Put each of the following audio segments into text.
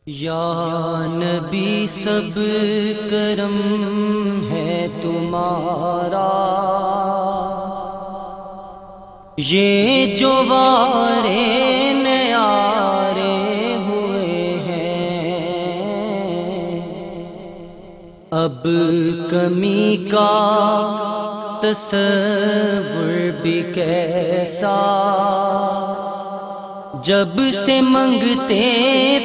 یا نبی سب کرم ہے تمہارا، یہ جو وارے نیارے ہوئے ہیں، اب کمی کا تصور بھی کیسا، جب سے منگتے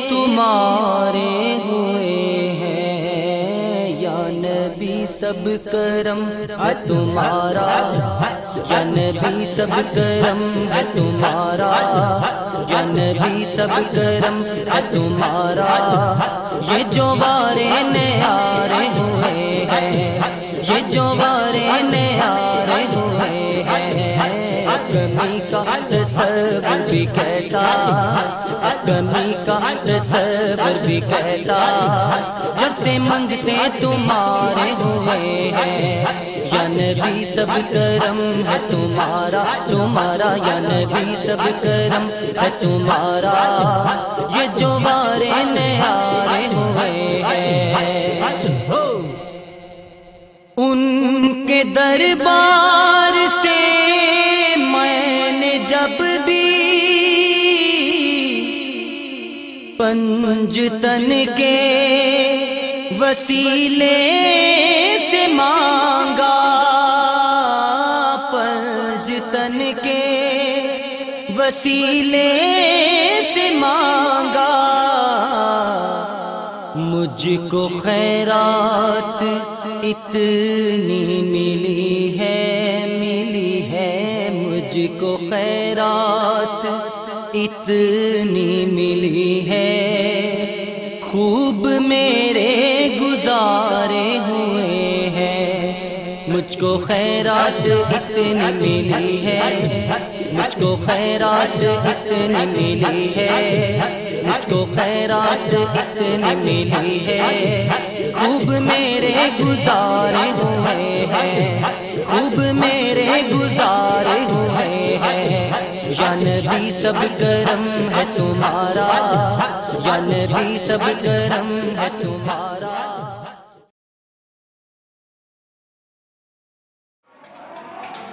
تمہارے ہوئے ہیں۔ یا نبی سب کرم ہے تمہارا، یا نبی سب کرم ہے تمہارا، یا نبی سب کرم ہے تمہارا، یہ جو وارے نیارے ہوئے ہیں، یہ جو وارے نیارے ہوئے ہیں۔ کمی کا تصور بھی کیسا، کمی کا تصور بھی کیسا، جب سے منگتے تمہارے ہوئے ہیں۔ یا نبی سب کرم ہے تمہارا، تمہارا یا نبی سب کرم ہے تمہارا، یہ جو وارے نیارے ہوئے ہیں۔ ان کے دربار سے جب بھی پنجتن کے وسیلے سے مانگا، پنجتن کے وسیلے سے مانگا، مجھ کو خیرات اتنی ملی ہے، ملی ہے مجھ کو خیرات اتنی ملی ہے، خوب میرے گزارے ہوئے ہیں، مجھ کو خیرات اتنی ملی ہے، مجھ کو خیرات اتنی ملی ہے، مجھ کو خیرات اتنی ملی ہے، خوب میرے گزارے ہوئے ہیں، خوب میرے گزارے ہوئے ہیں۔ یا نبی سب کرم ہے تمہارا، یا نبی سب کرم ہے تمہارا۔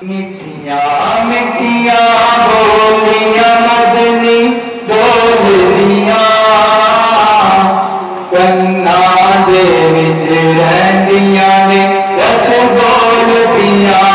مٹیاں مٹیاں بولیاں مدنی بولدیاں، کنا دے وچ رہندیاں نے رس بولدیاں،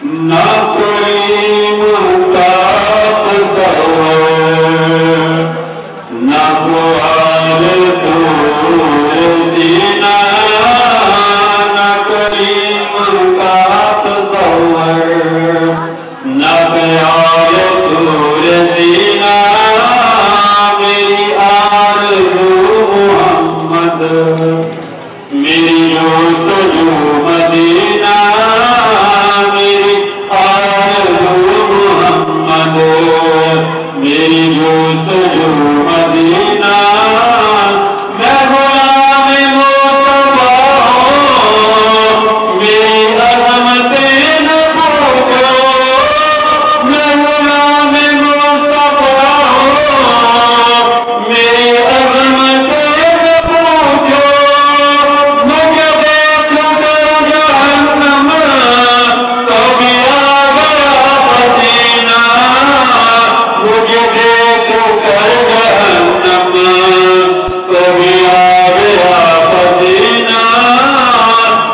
نہ کوئی محتاط دور نہ بوال دور دینا نہ کوئی محتاط دور نہ بیال دور دینا میری آرزو محمد میری جو مدینہ میری آرزو محمد میری جو مدینہ میں غلام مصطفیٰ میری عظمتیں نہ پوچھو میں غلام مصطفیٰ میری عظمتیں نہ پوچھو مجھے دیکھ کر جہنم کبھی آ گیا پسینہ مجھے دیکھ کر جہنم کبھی آ گیا پسینہ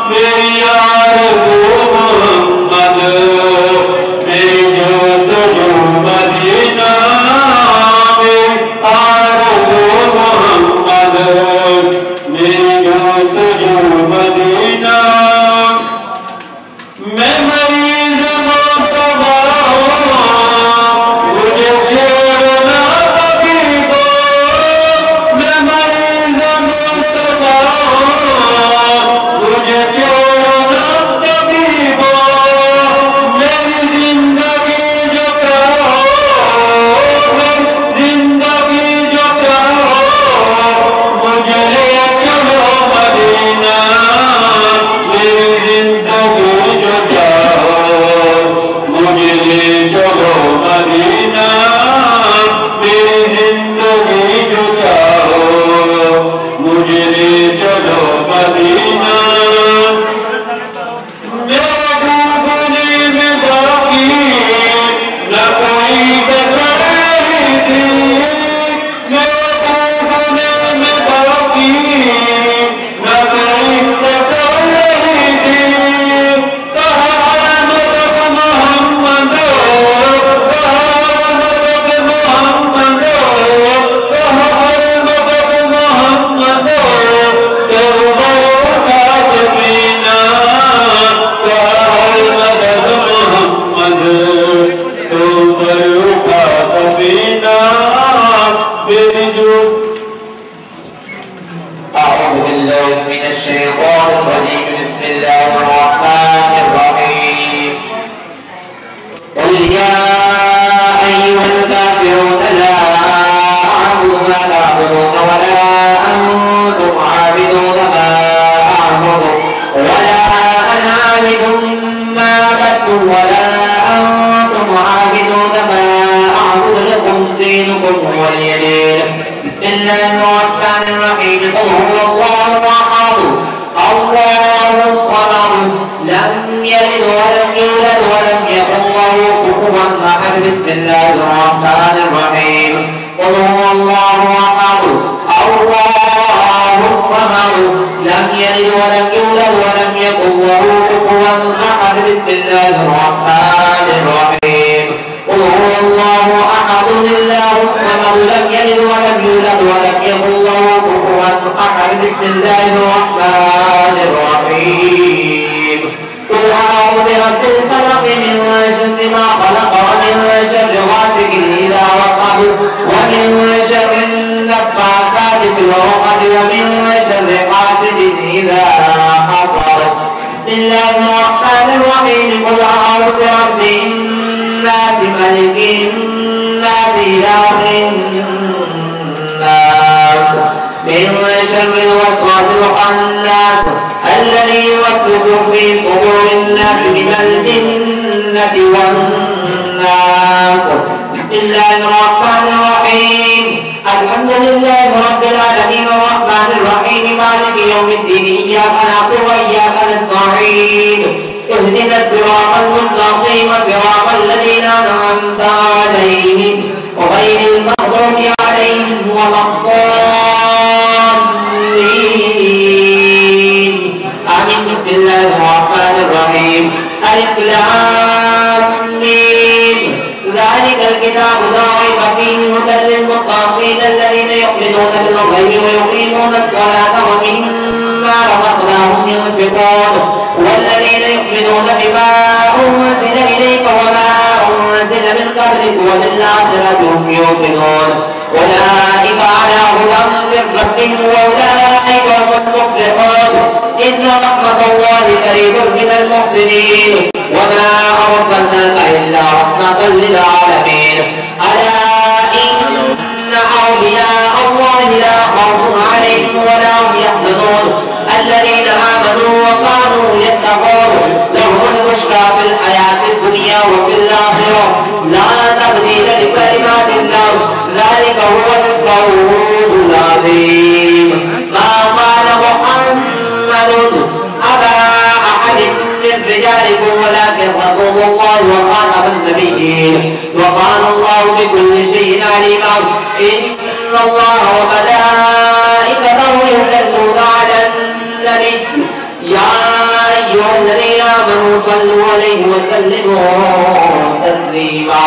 میری آرزو محمد میری جو مدینہ میری آرزو محمد میری جو مدینہ میں مریض مصطفیٰ مجھے چھوڑنا طبیب میں مریض مصطفیٰ مجھے چھوڑنا طبیب میری زندگی جو کہو میری زندگی جو کہو مجھے لے چلو مدینہ میری زندگی جو چاہو مجھے لے چلو مدینہ میری زندگی جو چاہو مجھے لے چلو مدینہ میرے ڈوبنے میں باقی نہ کوئی بچائی تھی میرے ڈوبنے میں باقی نہ کوئی بچائی تھی کہا مدد محمد کہا مدد محمد کہا مدد محمد کربلا کا سفینہ کہا مدد محمد کربلا کا سفینہ میری جو أعوذ بالله من الشيطان الرجيم بسم الله الرحمن الرحيم قل يا أيها الكافرون لا أعبد ما تعبدون ولا أنتم عابدون ما أعبد ولا أنا عابد ما عبدتم ولا أنتم عابدون ما أعبد لكم دينكم ولي دين بسم الله الرحمن الرحيم قل هو الله أحد الله الصمد لم يلد ولم يولد ولم يكن له كفوا أحد بسم الله الرحمن الرحيم قل هو الله أحد الله الصمد لم يلد ولم يولد ولم يكن له كفوا أحد بسم الله الرحمن الرحيم قل هو الله أحد الله الصمد لم يلد ولم يولد ولم يكن له كفوا أحد بسم الله الرحمن الرحيم قل أعوذ برب الفلق من شر ما خلق ومن شر غاسق إذا وقب ومن شر النفاثات في العقد ومن شر حاسد إذا حسد بسم الله الرحمن الرحيم قل أعوذ برب الناس ملك الناس إله الناس من شر الوسواس الخناس الذي يوسوس في صدور الناس من الجنة والناس بسم الله الرحمن الرحيم الحمد لله رب العالمين الرحمن الرحيم مالك يوم الدين إياك نعبد وإياك نستعين اهدنا الصراط المستقيم صراط الذين أنعمت عليهم غير المغضوب عليهم ولا الضالين آمين. بسم الله الرحمن الرحيم. ألف لام الكتاب لا ريب فيه هدى للمتقين الذين يؤمنون بالغيب ويقيمون الصلاة ومما رزقناهم ينفقون والذين يؤمنون بما أنزل إليك وما أنزل من قبلك وبالآخرة هم يوقنون أولئك على هدى من ربهم وأولئك هم المفلحون إن رحمة الله قريب من المحسنين وما أرسلناك إلا رحمة للعالمين ألا إن أولياء الله لا خوف عليهم ولا هم يحزنون الذين آمنوا وكانوا يتقون لهم البشرى في الحياة الدنيا وفي الآخرة لا تبديل لكلمات الله ذلك هو الفوز العظيم ما قال محمد أبا أحد من رجالكم ولكن رسول الله وخاتم النبيين وقال الله بكل شيء عليما إن الله وملائكته يصلون على النبي يا أيها الذين آمنوا صلوا عليه وسلموا تسليما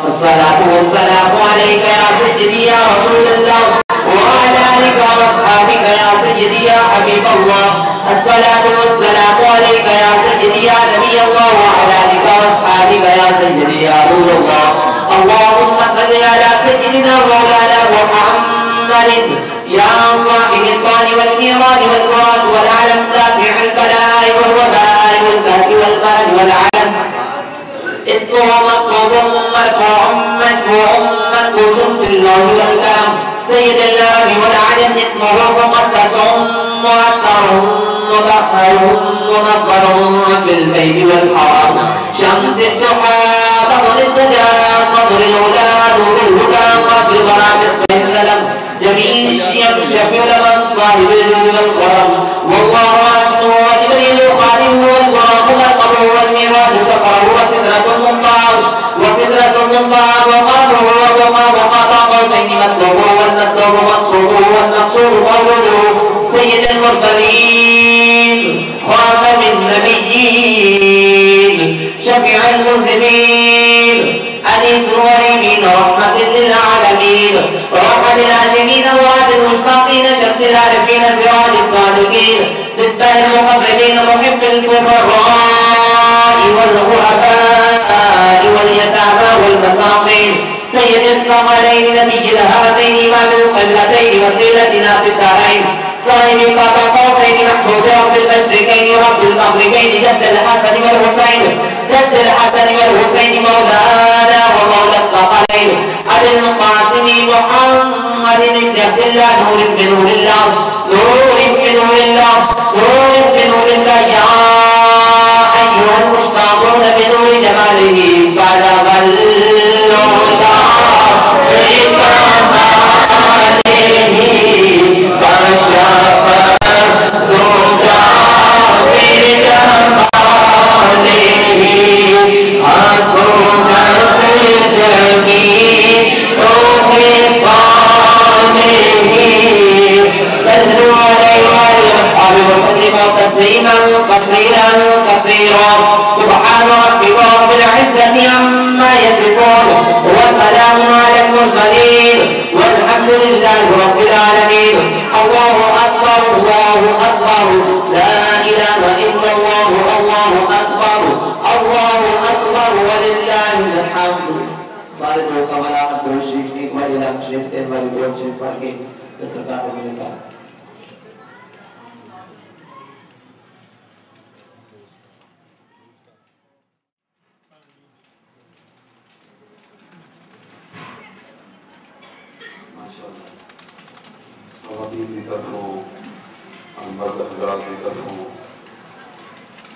الصلاة والسلام عليك يا سيدي يا رسول الله وعلى آلك وأصحابك يا سيدي يا حبيب الله الصلاة والسلام عليك يا سيدي يا نبي الله وعلى آلك وأصحابك يا سيدي يا نور الله اللهم صل على سيدنا مولانا محمد يا صاحب الطال والميران والقرآن والعلم دافع البلاء والوباء والكهف والقلب والعلم اسمه مطلوب مرفوع مدفوع منبوذ في الله والكلام سيد الله والعلم اسمه مقدس مؤثر مطهر منظر في البيت والحرام شمس الضحى بطل الدجى صدر الهدى نور الهدى قبل برام السلم جميل الشيم شفيع لمن صاحب الجود والكرم والله أسمه وجبريل خادم والقرآن والقبر والميراث كفره وسدرة المنطعة وقاله وقال قوسين مطلوب والمطلوب مطلوب والمقصود قوله سيد المرسلين خاتم النبيين شفيع المذنبين أنيس الغريبين رحمة للعالمين رحمة للهاشمين وعد المشتاقين شمس العارفين سراج الصادقين مصباح المقربين محب الفقراء والغرباء واليتامى والمساقين سيد الثقلين نبي الهادين إمام القبلتين وسيلتنا في الدارين صاحب قاب قوسين محمود رب المشركين ورب المغربين جد الحسن والحسين مولانا ومولى الثقلين أبي القاسم محمد بن عبد الله نور من نور الله يا أيها المشتاقون بنور جماله بلغ الهدى كثيرا سبحان ربك رب العزة عما يصفون وسلام على المرسلين والحمد لله رب العالمين الله أكبر لا إله إلا الله الله أكبر ولله الحمد خالد وكمال الشريف ولله الشريف ولله الشريف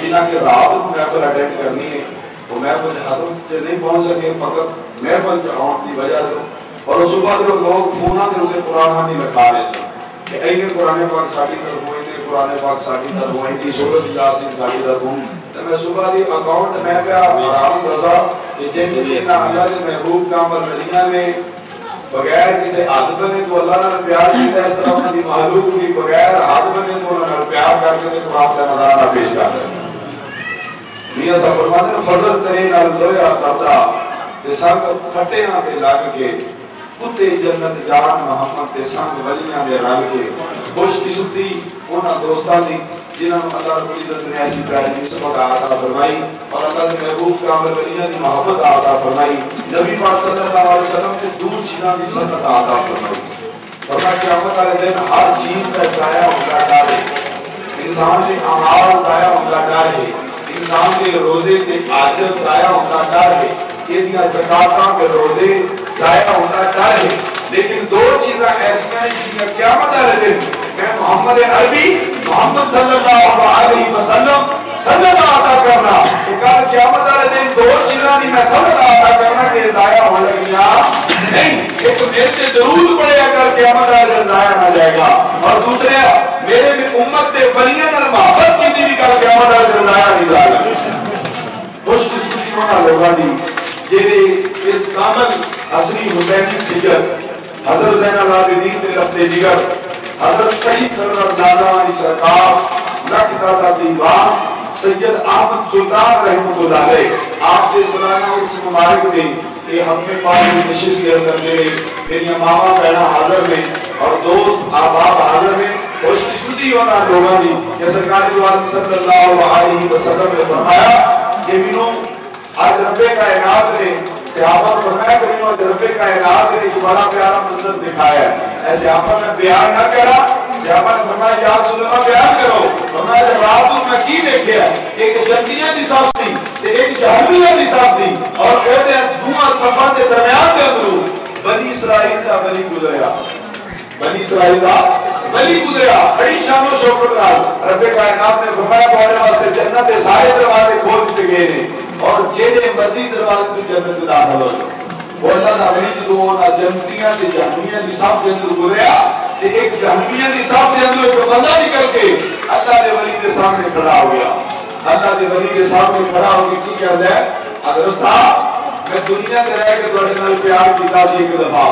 جنہ کے رات کو محفل اٹینڈ کرنی ہے وہ محفل حضم سے نہیں پہنچ سکے فقط محفل چڑھاؤ کی وجہ سے اور اس بعد لوگ فونا دے ہوتے قرآن نہیں لکھا رہے سن کہ اینے قرآن پاک ساڑھی در ہوئے تھے قرآن پاک ساڑھی در ہوئے تھی سورت جاسین ساڑھی در ہوں تو میں صبح دی اکاؤنٹ میں پہ آرام رضا کہ جن جنہ اللہ نے محبوب کامل مدینہ نے بغیر کسی عادت نے تو اللہ نے پیار کیتا ہے اس طرح انہوں نے معلوم کی بغیر عادت نے تو انہوں نے پیار کر کے تو آپ کا نظارہ پیش کرتے ہیں میاں صاحب فرماتے ہیں فضل ترین الدویا قبضہ تے سنگ کھٹے ہاں تے لگ کے کتے جنت جان محمد تے سنگ ولیاں دے رل کے خوش قسمتی انہاں دوستاں دی جنہاں اللہ رب العزت نے ایسی پیاری نسبت عطا فرمائی اور اللہ نے محبوب کامل ولیاں دی محبت عطا فرمائی نبی پاک صلی اللہ علیہ وسلم نے دور چیزاں دی سنت عطا فرمائی فرمایا قیامت والے دن ہر چیز کا ضائع ہوگا ڈر ہے انسان کے اعمال ضائع ہوگا ڈر ہے انسان کے روزے کے عاجز ضائع ہوگا ڈر ہے یہ زکاتاں کے روزے ضائع ہوگا ڈر ہے لیکن دو چیزیں ایسی ہیں جن کا قیامت والے دن میں محمد عربی محمد صلی اللہ علیہ وسلم صدقہ عطا کرنا کہ کل قیامت والے دن دو چیزیں نہیں میں صدقہ عطا کرنا کہ ضائع ہو لگیاں نہیں ایک میرے سے درود پڑے اگر قیامت والے دن ضائع نہ جائے گا اور دوسرے میرے بھی امت کے ولیاں نے محبت کی بھی کل قیامت والے دن ضائع نہیں جائے گا خوش قسمتی ہونا لوگوں دی جیڑے اس کامل حسنی حسینی سجد حضرت زین العابدین کے لفظ جگر حضرت صحیح سرور دادا علی سرکار لکھ دادا دیوان سید احمد سلطان رحمت اللہ علیہ آپ سے سلانہ اس مبارک دے کہ ہم میں پاس نشست کے اندر دے میری ماما بہنا حاضر میں اور دوست آباب حاضر میں خوش قسمتی ہونا لوگوں دی کہ سرکار دوار صلی اللہ علیہ وسلم نے فرمایا کہ منوں آج رب کائنات نے صحابہ کو فرمایا کہ انہوں نے رب کائنات نے ایک بڑا پیارا منظر دکھایا ہے ایسے آپ نے بیان نہ کرا صحابہ نے فرمایا یا رسول اللہ بیان کرو فرمایا جب رات میں کی دیکھے ایک جنتیاں دی صاف تھی ایک جہنمیاں دی صاف تھی اور کہتے ہیں دونوں صفحہ کے درمیان کے اندروں بنی اسرائیل کا بلی گزریا بنی اسرائیل کا بلی گزریا بڑی شان و شوکت رہا رب کائنات نے فرمایا بڑے واسطے جنت کے سارے دروازے کھول دیے گئے ہیں اور جیڑے مرضی دروازے کی جنت داخل ہو وہ اللہ دا ولی جو نہ جنتیاں تے جہنمیاں دی صاف کے اندر گزریا تے ایک جہنمیاں دی صاف کے اندر ایک بندہ نکل کے اللہ دے ولی دے سامنے کھڑا ہو گیا اللہ دے ولی دے سامنے کھڑا ہو کے کی کہندا ہے اگر صاحب میں دنیا تے رہ کے تواڈے نال پیار کیتا سی ایک دفعہ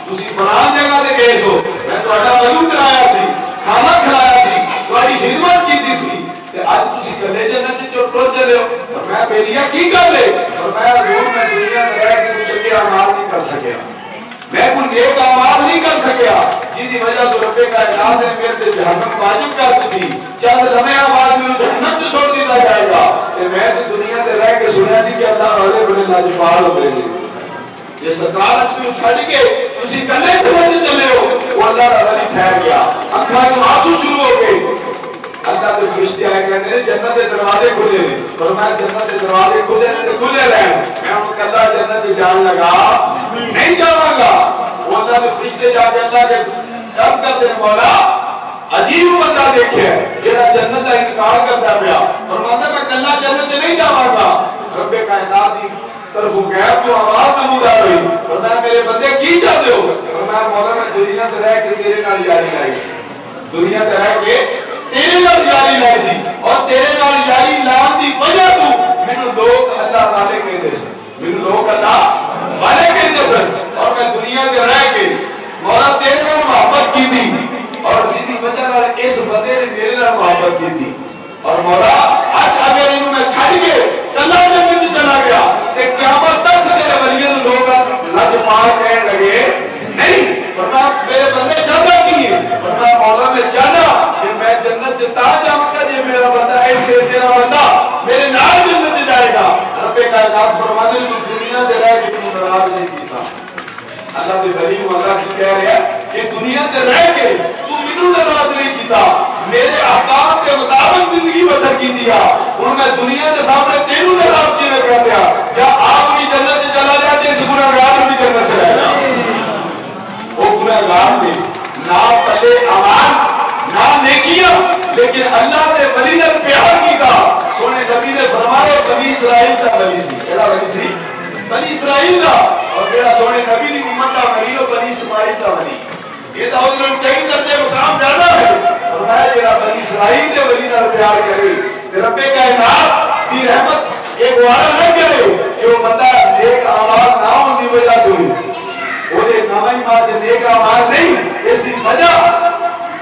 تسی فلان جگہ تے گئے ہو میں تواڈا وضو کرایا سی کھانا کھلایا سی تواڈی خدمت کیتی سی تے اج تسی کلے جنت وچ ٹر چلے ہو اور میں بیلیاں کی کر لے اور میں حضور میں دنیا تے رہ کے کچھ چنگے اعمال نہیں کر سکیا میں کوئی نیک اعمال نہیں کر سکیا جس کی وجہ سے رب کائنات نے میرے سے جہنم واجب کر دی تھی چند لمحے بعد میں جہنم سے چھوڑ دیا جائے گا کہ میں تو دنیا تے رہ کے سنیا سی کہ اللہ والے بڑے لاجواب ہو گئے یہ سرکار کو چھڑ کے تسی کلے چلے ہو وہ اللہ کا ولی ٹھہر گیا اکھاں میں آنسو شروع ہو گئے اللہ کے فرشتے آئے کہتے ہیں جنت کے دروازے کھلے ہیں فرمایا جنت کے دروازے کھلے ہیں تو کھلے رہیں میں ان کو اللہ جنت کی جان لگا نہیں جاؤں گا وہ اللہ کے فرشتے جا کے اللہ کے دست کرتے ہیں مولا عجیب بندہ دیکھے ہے جہاں جنت کا انکار کرتا پیا فرماتا میں کلہ جنت سے نہیں جاؤں گا رب کائنات کی طرف غیب جو آواز نمودار ہوئی فرمایا میرے بندے کی چاہتے ہو فرمایا مولا میں دنیا سے رہ کے تیرے نال یاری لائی دنیا سے رہ کے تیرے نال یاری لائی سی اور تیرے نال یاری لان دی وجہ تو مینوں لوگ اللہ والے کہتے ہیں مینوں لوگ اللہ والے کہتے ہیں اور میں دنیا کے رہ کے مولا تیرے نال محبت کی تھی اور جس کی وجہ نال اس بندے نے میرے نال محبت کی تھی اور مولا آج اگر انہوں میں چھڑ کے اللہ جنت وچ چلا گیا تے قیامت تک تیرے ولیاں نوں لوگ لاجواب کہنے لگے نہیں فرمایا میرے بندے چاہتا کی ہے فرمایا مولا میں چاہتا کہ میں جنت سے تا جاؤں گا جی میرا بندہ ہے تیرا بندہ میرے نال جنت سے جائے گا رب کائنات فرماتے ہیں دنیا دے رہ کے تم ناراض نہیں کیتا اللہ سے ولی اللہ کی کہہ رہا ہے کہ دنیا سے رہ کے تو مینوں ناراض نہیں کیتا میرے احکام کے مطابق زندگی بسر کی دیا اور میں دنیا کے سامنے تینوں ناراض کی نہ کر دیا کیا آپ بھی جنت سے چلا جائے جس گناہگار بھی جنت سے جائے گا وہ گناہگار نے نہ پلے امان نہ نیکیاں لیکن اللہ نے ولی نے پیار اسرائیل کا ولی سی کیڑا ولی سی بنی اسرائیل دا اور جڑا سونے نبی دی امت دا ولی او بنی اسماعیل دا ولی یہ تو انہوں نے کئی درجے مقام زیادہ ہے فرمایا جڑا بنی اسرائیل دے ولی نال پیار کرے تے رب کائنات دی رحمت ایک وعدہ نہ کرے کہ وہ بندہ نیک اعمال نہ ہون دی وجہ تو وہ دے نمائی بات نیک اعمال نہیں اس دی وجہ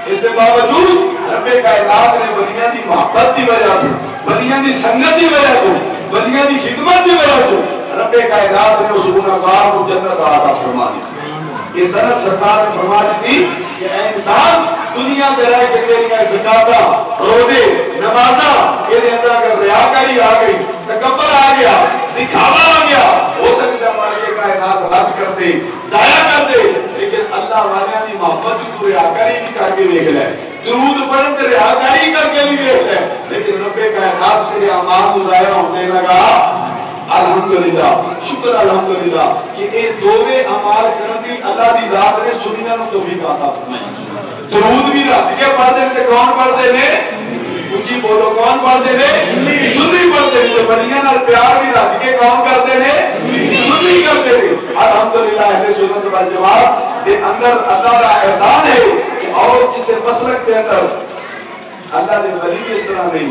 اس کے باوجود رب کائنات نے ولیاں دی محبت دی وجہ تو ولیاں دی سنگت دی وجہ تو ولیاں دی خدمت دی وجہ تو رب کائنات نے اس گنہگار کو جنت عطا فرما دی یہ سنت سرکار نے فرما دی تھی کہ اے انسان دنیا میں رہ کے تیریاں زکاتاں روزے نمازاں یہ دے اندر اگر ریاکاری آ گئی تکبر آ گیا دکھاوا آ گیا ہو سکتا ہے کائنات رد کر دے ضائع کر دے لیکن اللہ والیاں دی محبت تو ریاکاری نہیں کر کے دیکھ لے درود پڑھن تے ریاکاری کر کے بھی دیکھ لے لیکن رب کائنات تیرے اعمال ضائع ہونے لگا الحمدللہ شکر الحمدللہ کہ اے دوویں اعمال کرن دی اللہ دی ذات نے سنیاں نو توفیق عطا فرمائی درود بھی رات کے پڑھتے تے کون پڑھتے نے اونچی بولو کون پڑھتے نے سنی پڑھتے تے ولیاں نال پیار بھی رات کے کون کرتے نے سنی کرتے نے الحمدللہ اہل سنت والجماعت دے اندر اللہ کا احسان ہے کہ اور کسی مسلک کے اندر اللہ دے ولی اس طرح نہیں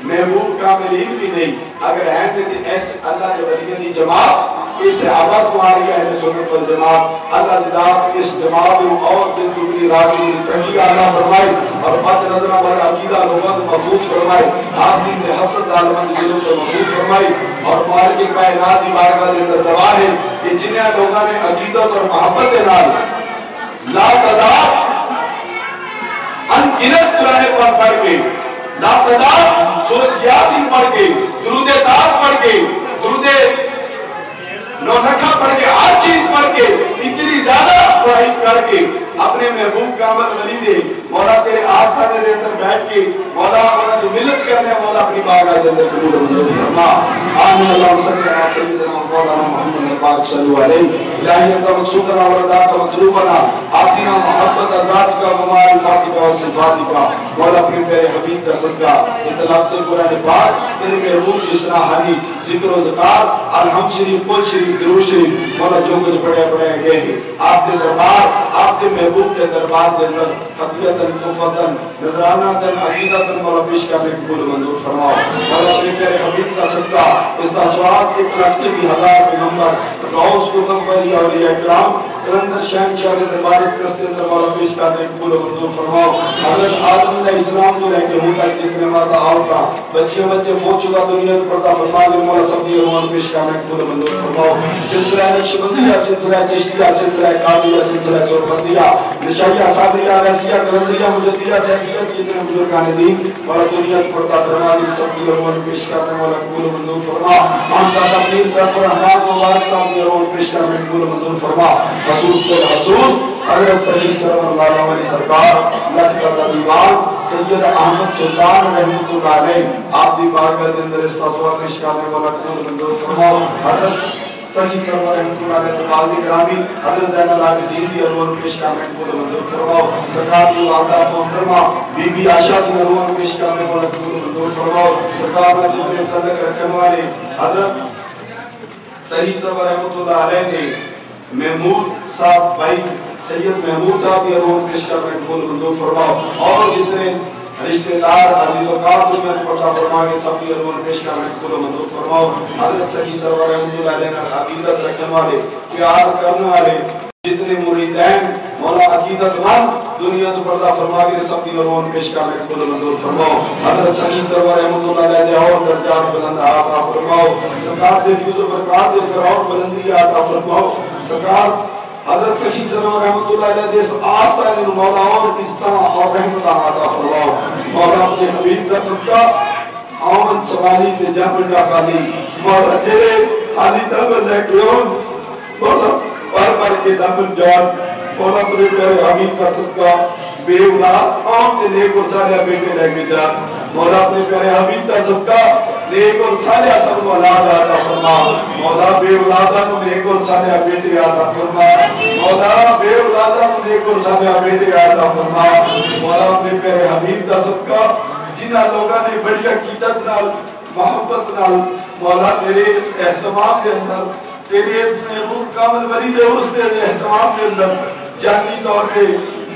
محبوب کاملین بھی نہیں اگر ہیں کہ ایسے اللہ کے ولیوں کی جماعت اس صحابہ کو آ رہی ہے اہل سنت والجماعت اللہ تعالیٰ اس جماعت کو اور دن دگنی رات دگنی ترقی عطا فرمائے اور بد نظرہ والا عقیدہ لوگوں کو محفوظ فرمائے آسمان کے حسد عالمان کے دلوں کو محفوظ فرمائے اور مالک کائنات کی بارگاہ کے اندر دعا ہے کہ جنہیں لوگوں نے عقیدت اور محبت کے نال لا تعداد ان گنت قرآن پڑھ کے لا تعداد سورۃ یاسین پڑھ کے درود طاق پڑھ کے درود نوحہ پڑھ کے ہر چیز پڑھ کے اتنی زیادہ پڑھائی کر کے اپنے محبوب کامل ولی دے مولا تیرے آستانے دے اندر بیٹھ کے مولا مولا جو ملت کرنے مولا اپنی بارگاہ کے اندر قبول منظور فرما آمین اللہم صلی اللہ سیدنا مولانا محمد پاک صلی علیہ الہی انت منصورنا وردات و مطلوبنا آتنا محبت ذات کا ومعرفات کا وصفات کا مولا اپنے پیارے حبیب کا صدقہ اطلاق قرآن پاک تیرے محبوب جسنا حالی ذکر و ذکار الحمد شریف قل شریف درود شریف مولا جو کچھ پڑھے گئے ہیں آپ کے دربار آپ کے محبوب کے دربار کے اندر حقیقتاً کفاتاً نظراناتاً عقیدتاً مولا پیش کرنے قبول منظور فرماؤ مولا اپنے پیارے حبیب کا صدقہ اس تاثرات ایک لاکھ بھی ہزار پیغمبر غوث کتب ولی اولیاء کرام کلندر شہن شہر دربار کے اندر مولا پیش کرنے قبول منظور فرماؤ حضرت آدم علیہ السلام کو لے کے ہوتا جتنے ماتا آوتا بچے فوت شدہ دنیا کو پڑھتا فرما دے مولا سب دی روان پیش کرنے قبول منظور فرماؤ سلسلہ نقشبندیہ سلسلہ چشتیہ سلسلہ قادریہ سلسلہ سوربندیہ نشائیہ صابریہ رسیہ قلندریہ مجدیہ سیدیت جتنے بزرگان دین مولا دنیا کو پڑھتا فرما دے سب دی روان پیش کرنے مولا قبول منظور فرما آنکہ تقدیر صاحب رحمان مبارک صاحب دی روان پیش کرنے قبول منظور فرما حسوس پر حسوس حضرت صلی اللہ علیہ سرکار لکھتا دیوان سید احمد سلطان رحمت اللہ علیہ آپ دی بارگاہ کے اندر استغفار پیش کرنے والا قبول منظور فرماؤ حضرت صلی اللہ علیہ وسلم گرامی حضرت زین العابدین دی انور پیش کرنے قبول منظور فرماؤ سرکار کی والدہ محترمہ بی بی عائشہ دی انور پیش کرنے والا قبول منظور فرماؤ سرکار نے جتنے تعلق رکھنے والے حضرت صلی رحمت اللہ علیہ نے محمود صاحب بھائی سید محمود صاحب کی انور پیش کرنے قبول منظور فرماؤ اور جتنے رشتہ دار عزیز و کار میں پڑھتا فرما کے سب کی انور پیش کرنے قبول منظور فرماؤ حضرت سکی سرور رحمت اللہ علیہ نے عقیدت رکھنے والے پیار کرنے والے جتنے مریدین مولا عقیدت مند دنیا تو پردہ فرما کے سب کی انور پیش کرنے قبول منظور فرماؤ حضرت سکی سرور رحمت اللہ علیہ اور درجات بلند عطا فرماؤ سرکار دے فیض و برکات دے کر اور بلندی عطا فرماؤ سرکار حضرت سخی سلام رحمت اللہ علیہ جیس آستان مولا اور عزتہ اور رحمتہ عطا فرماؤ مولا اپنے حبیب کا صدقہ آمن سوالی تے جہبن کا خالی مولا تیرے خالی دبن ہے کیون مولا پر کے دبن جان مولا اپنے پیارے حبیب کا صدقہ بے اولاد آم تے نیک اور صالحہ بیٹے لے کے جان مولا اپنے پیارے حبیب کا صدقہ نیک اور صالحہ سب اولاد عطا فرما مولا بے اولادہ کو نیک اور صالحہ بیٹے عطا فرما مولا بے اولادہ کو نیک اور صالحہ بیٹے عطا فرما مولا اپنے پیارے حبیب کا صدقہ جنہاں لوگوں نے بڑی عقیدت نال محبت نال مولا تیرے اس اہتمام کے اندر تیرے اس محبوب کامل ولی دے اس تیرے اہتمام کے اندر جانی طور پہ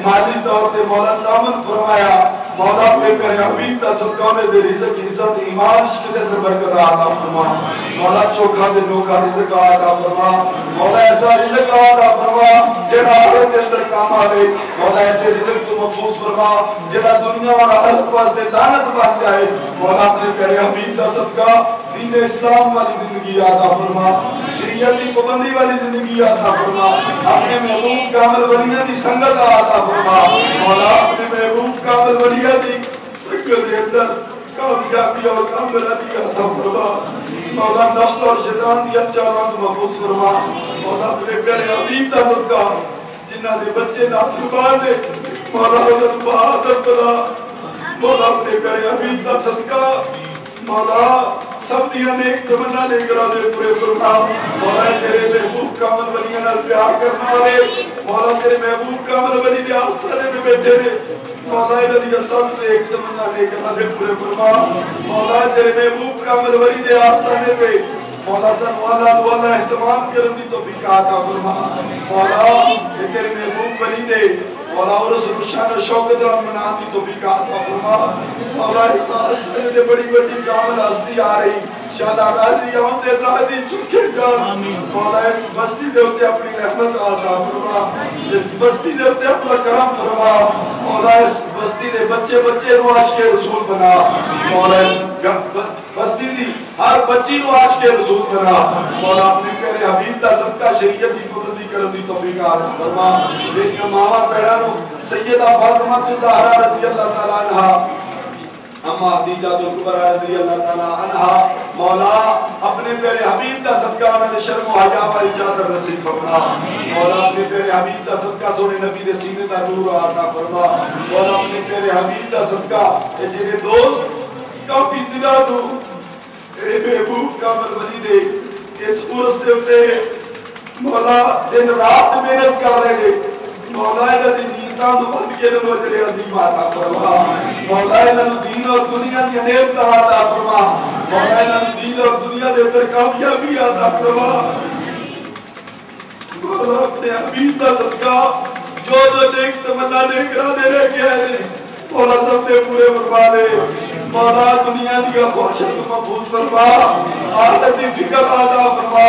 مالی طور پہ مولا تعمل فرمایا مولا پہ کرے حبیب تا صدقہ میں دے رزق عزت ایمان عشق دے در برکت عطا فرما مولا چوکھا دے نوکھا رزق عطا فرما مولا ایسا رزق عطا فرما جڑا آخرت کے اندر کام آئے مولا ایسے رزق تو محفوظ فرما جڑا دنیا اور آخرت واسطے لعنت بن جائے مولا اپنے کرے حبیب تا صدقہ دین اسلام والی زندگی عطا فرما شریعت کی پابندی والی زندگی عطا فرما اپنے محبوب کامل ولیوں کی سنگت عطا فرما مولا اپنے محبوب کامل ولیوں کی سنگت کے اندر کامیابی اور کاملاتی عطا فرما مولا نفس اور شیطان کی اچانات محفوظ فرما مولا اپنے پیارے حبیب کا صدقہ جنہ دے بچے نافرمان دے مولا حضرت بہادر بلا مولا اپنے پیارے حبیب کا صدقہ مولا سب دیا نیک تمنا لے کر آدھے پورے فرما مولا تیرے محبوب کامل ولیوں نال پیار کرنا والے مولا تیرے محبوب کامل ولی دے آستانے میں بیٹھے رہے مولا انہاں دی سب نیک تمنا لے کر آدھے پورے فرما مولا تیرے محبوب کامل ولی دے آستانے پہ مولا سن والا دوالا اہتمام کرن دی توفیق عطا فرما مولا تیرے محبوب ولی دے مولا رسول شان و شوکت رحم منان دی توفیق عطا فرما مولا اس آستانے دے بڑی بڑی کامل ہستی آ رہی شادہ راضی ہم دے راضی چکے جان مولا اس بستی دے ہوتے اپنی رحمت عطا فرما اس بستی دے ہوتے اپنا کرم فرما مولا اس بستی دے بچے بچے نواز کے رسول بنا مولا اس بستی دی ہر بچی نواز کے رسول بنا مولا اپنے پیارے حبیب دا صدقہ شریعت دی پابندی کرن دی توفیق عطا فرما میری ماما پیڑانو سیدہ فاطمہ زہرا رضی اللہ تعالی عنہ اما حدیجہ الکبریٰ رضی اللہ تعالی عنہ مولا اپنے پیارے حبیب کا صدقہ انہوں نے شرم و حیا والی چادر نصیب فرما مولا اپنے پیارے حبیب کا صدقہ سونے نبی دے سینے دا نور عطا فرما مولا اپنے پیارے حبیب کا صدقہ اے جڑے دوست کافی دلا دو تیرے محبوب کامل ولی دے اس عرس دے ہوتے مولا دن رات محنت کر رہے ہیں مولا انہوں نے نیتاں تو بند کے لئے وجر عظیم عطا فرما مولا انہوں نے دین اور دنیا دی انیب تا عطا فرما مولا انہوں نے دین اور دنیا دے در کامیابی عطا فرما مولا اپنے حبیب کا صدقہ جو نیک تمنا لے کرا دے رہے کیا ہے مولا سب نے پورے فرما دے مولا دنیا دیا خوشت محفوظ فرما آدھت دی فکر عطا فرما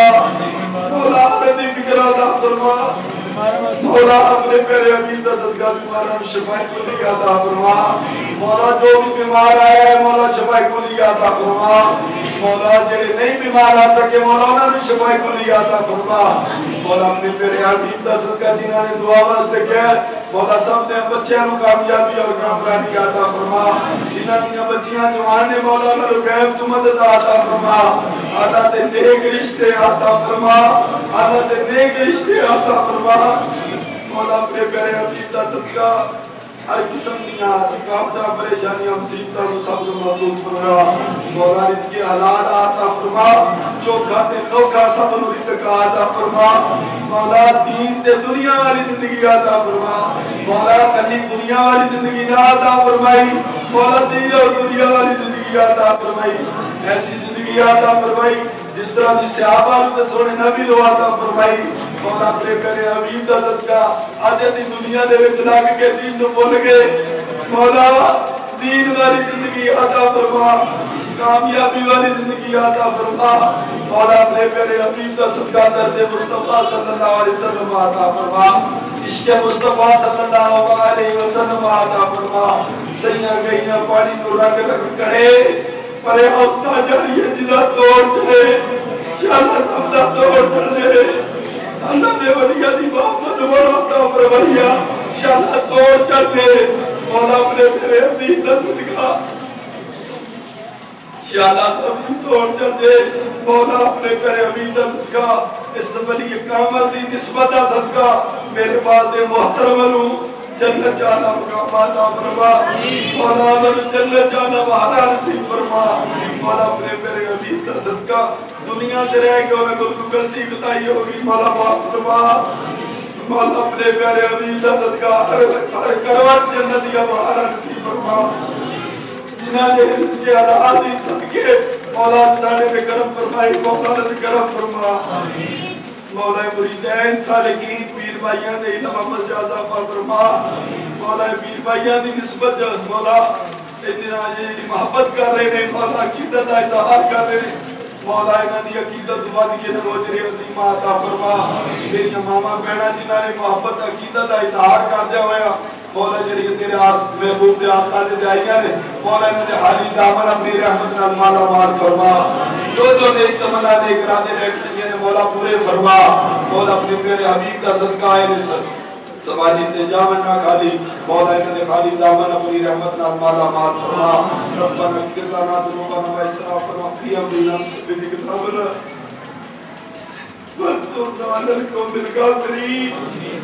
مولا آدھت دی فکر عطا فرما مولا اپنے پیارے حبیب کا صدقہ بیمارہ شفائی کو لیا عطا فرما مولا جو بھی بیمار آیا ہے مولا شفائی کو لیا عطا فرما مولا جڑے نہیں بیمار آ سکے مولا انہوں نے شفائی کو لیا عطا فرما مولا اپنے پیارے حبیب کا صدقہ جنہوں نے دعا واسطے کیا مولا سب نے بچیاں نو کامیابی اور کامرانی عطا فرما جنہاں دیاں بچیاں جوان نے مولا انہاں نو غیب تو مدد عطا فرما اللہ تے نیک رشتے عطا فرما اللہ تے نیک رشتے عطا فرما مولا اپنے پیارے حبیب کا صدقہ ہر قسم دیاں رکاوٹاں پریشانیاں مصیبتاں نو سب کو محفوظ فرما مولا رزق حلال عطا فرما چوکھا تے نوکھا سب نو رزق عطا فرما مولا دین تے دنیا والی زندگی عطا فرما مولا کلی دنیا والی زندگی نہ عطا فرمائی مولا دین اور دنیا والی زندگی عطا فرمائی ایسی زندگی عطا فرمائی جس طرح دی صحابہ تے سونے نبی لو عطا فرمائی مولا اپنے پیارے حبیب دا صدقہ آج ایسی دنیا دے وچ لگ کے دین نو بھول گئے مولا دین والی زندگی عطا فرما کامیابی والی زندگی عطا فرما مولا اپنے پیارے حبیب دا صدقہ درد مصطفیٰ صلی اللہ علیہ وسلم عطا فرما عشق مصطفیٰ صلی اللہ علیہ وسلم عطا فرما سیاں گئیاں پانی نو رنگ رنگ کرے پرے حوصلہ جڑیے جنہ توڑ چڑے شاءاللہ سب دا توڑ چڑے اللہ نے ولیہ دی محمد ورحمتہ فرمایا شاءاللہ توڑ چڑے مولا اپنے پیارے حبیب دا صدقہ شاءاللہ سب دی توڑ چڑے مولا اپنے پیارے حبیب دا صدقہ اس ولی کامل دی نسبت دا صدقہ میرے پاس دے محترم نو جنت جانا مقامات فرما مولا من جنت جانا بہارا نصیب فرما مولا اپنے پیارے حبیب کا صدقہ دنیا دے رہ کے انہیں کوئی غلطی بتائی ہوگی مولا معاف فرما مولا اپنے پیارے حبیب کا صدقہ ہر کروٹ جنت یا بہارا نصیب فرما جنہاں نے رزق حلال دی صدقے مولا ساڈے تے کرم فرمائے مولا تے کرم فرما مولا مریدین سالکین پیر بھائیاں دے علم عمل جازا فرما مولا پیر بھائیاں دی نسبت مولا اتنا جی محبت کر رہے ہیں مولا عقیدت کا اظہار کر رہے ہیں مولا انہاں دی عقیدت ود کے نوجری عظیم عطا فرما میری ماما بہنا جنہاں نے محبت عقیدت کا اظہار کردے ہوئے مولا جڑی تیرے محبوب دے آستانے تے آئیاں نے مولا انہاں دے حالی دامن اپنی رحمت نال مالا مال فرما جو نیک تمنا نیک ارادے لے کے نے مولا پورے فرما مولا اپنے میرے حبیب کا صدقہ ہے سوالی تے جامن نہ خالی مولا انہاں دے خالی دامن اپنی رحمت نال مالا مال فرما ربنا اغفر لنا ذنوبنا واسرافنا في امرنا وثبت اقدامنا وانصرنا على القوم الكافرين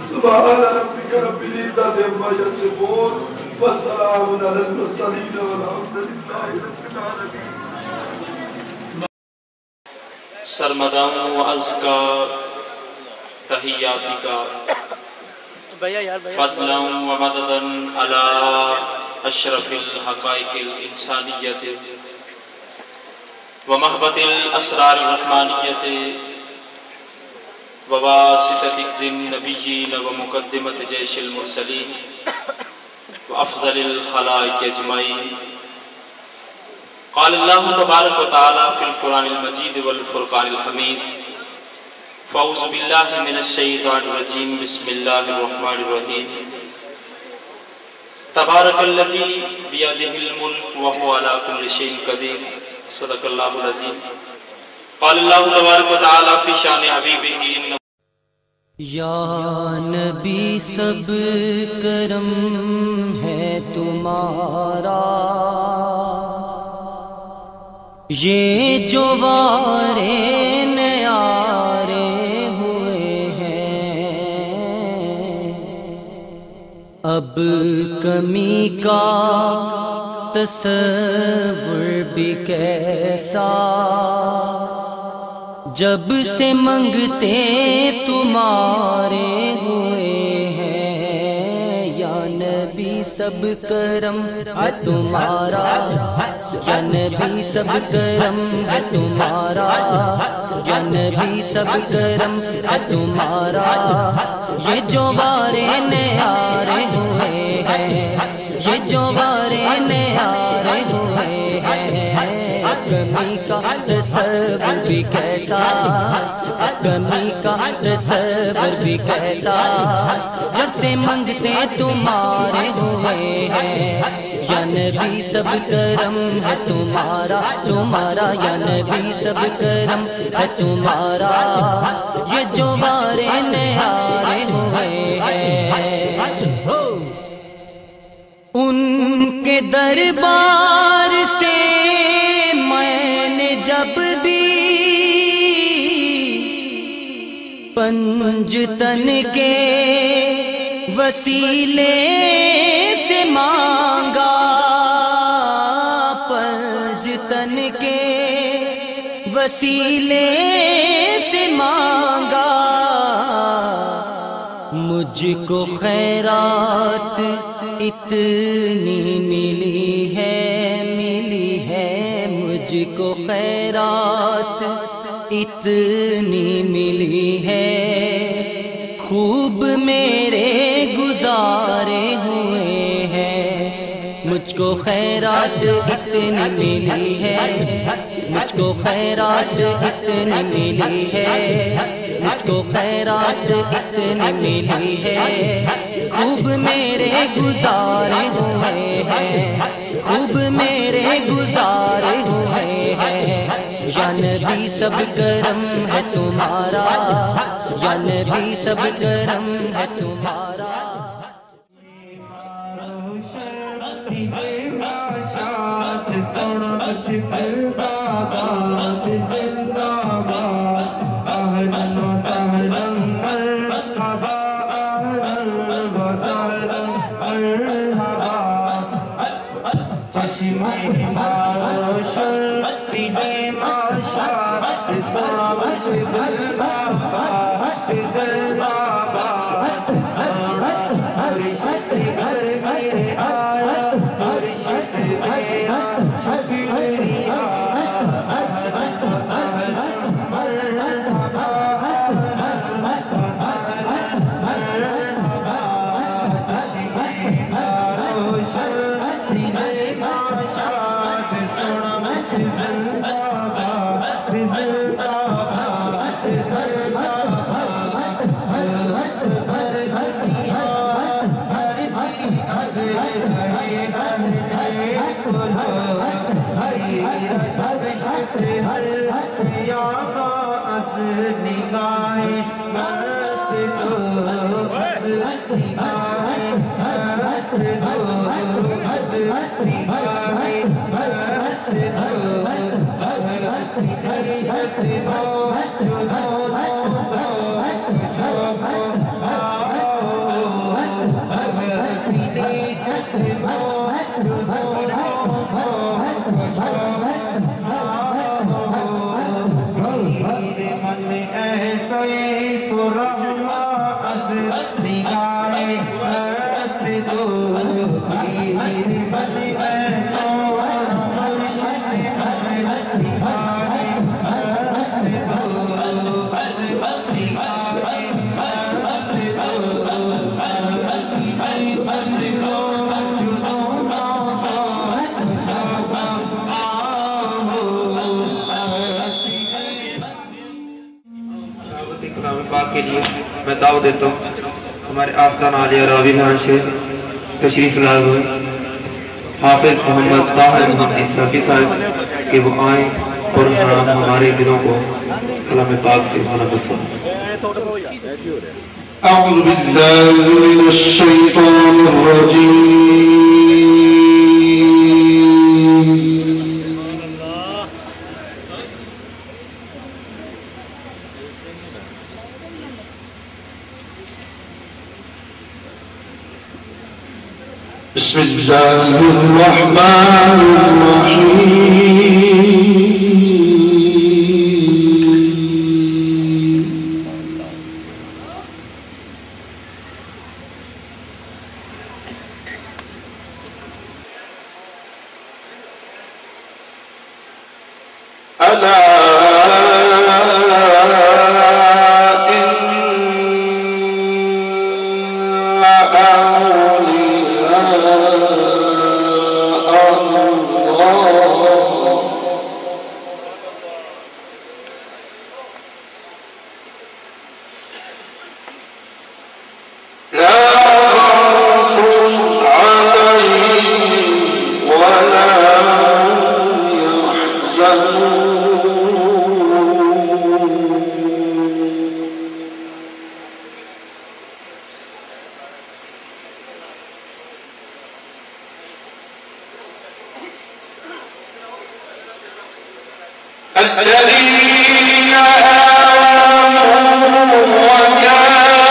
سبحان ربك رب العزة عما يصفون والسلام على المرسلين والحمد لله رب العالمين. سرمداں و ازکا تحیاتی کا فضلا و مددا علی اشرف الحقائق الانسانیت و محبت الاسرار الرحمانیت و واسطة النبیین و مقدمت جیش المرسلین و افضل الخلائق اجمعین. قال اللہ تبارک و تعالی فی القرآن المجید والفرقان الحمید فاعوذ باللہ من الشیطان الرجیم بسم اللہ الرحمن الرحیم تبارک الذی بیدہ الملک وہو علی کل شیء قدیر صدق اللہ العظیم. قال اللہ تبارک و تعالی فی شان حبیبہ یا نبی سب کرم ہے تمہارا یہ جو وارے نیارے ہوئے ہیں اب کمی کا تصور بھی کیسا جب سے منگتے تمہارے ہوئے ہیں یا نبی سب کرم ہے تمہارا یا نبی سب کرم ہے تمہارا یا نبی سب کرم ہے تمہارا یہ جو وارے نیارے ہوئے ہیں یہ جو وارے نیارے ہوئے ہیں کمی کا تصور بھی کیسا کمی کا تصور بھی کیسا جب سے منگتے تمہارے ہوئے ہیں یا نبی سب کرم ہے تمہارا تمہارا یا نبی سب کرم ہے تمہارا یہ جو وارے نیارے ہوئے ہیں ان کے دربار سے جب بھی پنجتن کے وسیلے سے مانگا پنجتن کے وسیلے سے مانگا مجھ کو خیرات اتنی ملی ہے مجھ کو خیرات اتنی ملی ہے خوب میرے گزارے ہوئے ہیں مجھ کو خیرات اتنی ملی ہے مجھ کو خیرات اتنی ملی ہے مجھ کو خیرات اتنی ملی ہے خوب میرے گزارے ہوئے ہیں خوب میرے گزارے ہوئے ہیں یا نبی سب کرم ہے تمہارا یا نبی سب کرم ہے تمہارا ہر شت گھر میں آیا ہر شت کے لیے میں دعوت دیتا ہوں ہمارے آستان عالیہ راوی بہان سے تشریف لائے ہوئے حافظ محمد طاہر محمد صافی صاحب کہ وہ آئیں اور ہمارے دلوں کو کلام پاک سے منعقد فرمائیں۔ اعوذ باللہ من الشیطان الرجیم بسم اللہ الرحمن الرحیم الذين آمنوا وكانوا